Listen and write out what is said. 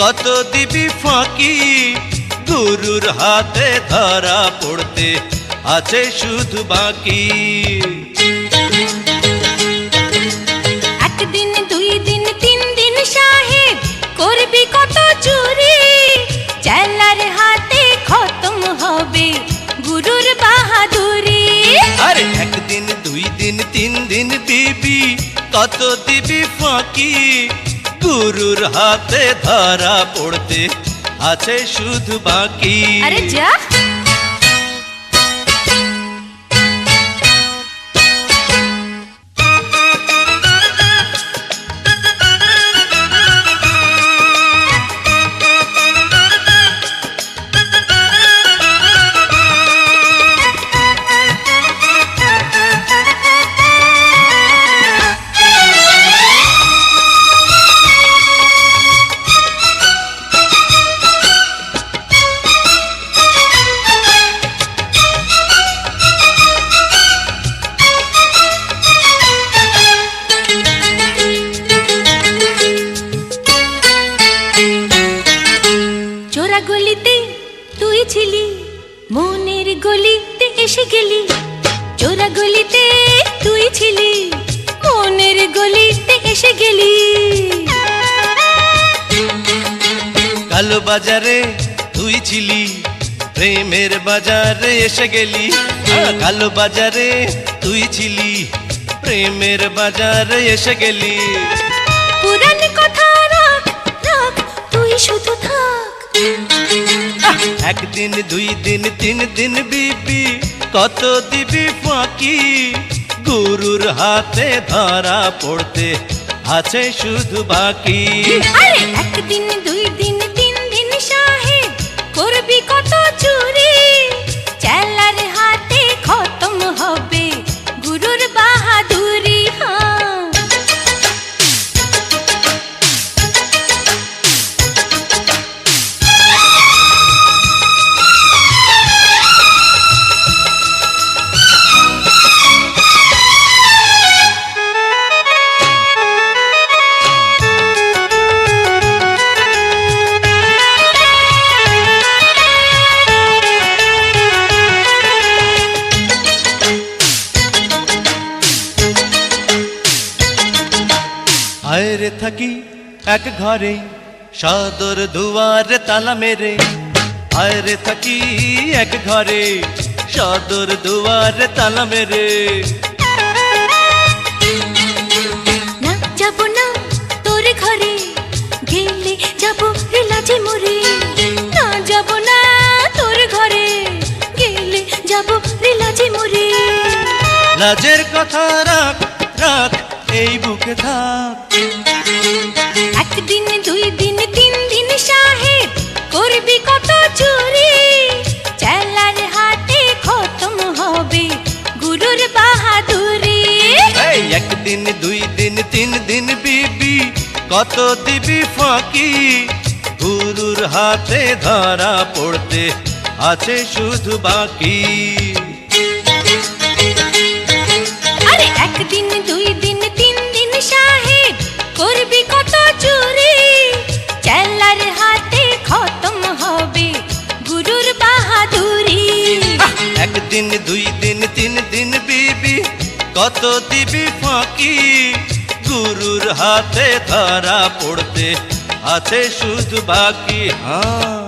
কত দিবি ফাঁকি, গুরুর হাতে ধরা পড়তে আছে শুধু বাকি। একদিন দুই দিন তিন দিন সাহেব করবি কত চুরি, চেলার হাতে খতম হবে গুরুর বাহাদুরি। আরে একদিন দুই দিন তিন দিন বিবি, কত দিবি ফাঁকি, গুরুর হাতে ধরা পড়তে আছে শুধু বাকি। আরে যা। চোরা গলিতে তুই ছিলি, মনের গলিতে এসে গেলি। চোরা গলিতে তুই ছিলি, মনের গলিতে এসে গেলি। কালো বাজারে তুই ছিলি, প্রেমের বাজারে এসে গেলি। কালো বাজারে তুই ছিলি, প্রেমের বাজারে এসে গেলি। পুরান কথা রাখ রাখ, তুই শুধু থাক। একদিন দুই দিন তিন দিন বিবি, কত দিবি ফাঁকি, গুরুর হাতে ধরা পড়তে আছে শুধু বাকি। আরে একদিন দুই দিন তিন দিন সাহেব করবি কত চুরি, চেলার হাতে খতম হবে গুরুর বাহাদুরি। আয়রে থাকি এক ঘরে, সদর দুয়ারে তালা মেরে। আয়রে থাকি এক ঘরে, সদর দুয়ারে তালা মেরে। না যাব না তোর ঘরে, গেলে যাব লাজে মরে। না যাব না তোর ঘরে, গেলে যাব লাজে মরে। লাজের কথা রাখ রাখ, এই বুকে থাক। একদিন দুই দিন তিন দিন সাহেব করবি কত চুরি, চেলার হাতে খতম হবে গুরুর বাহাদুরি। এই একদিন দুই দিন তিন দিন বিবি, কত দিবি ফাঁকি, গুরুর হাতে ধরা পড়তে আছে শুধু বাকি। আরে একদিন দুই দিন তিন দিন সাহেব করবি কত চুরি, চেলার হাতে খতম হবে গুরুর বাহাদুরি। একদিন দুই দিন তিন দিন বিবি, কত দিবি ফাঁকি, গুরুর হাতে ধরা পড়তে আছে শুধু বাকি। হ্যাঁ।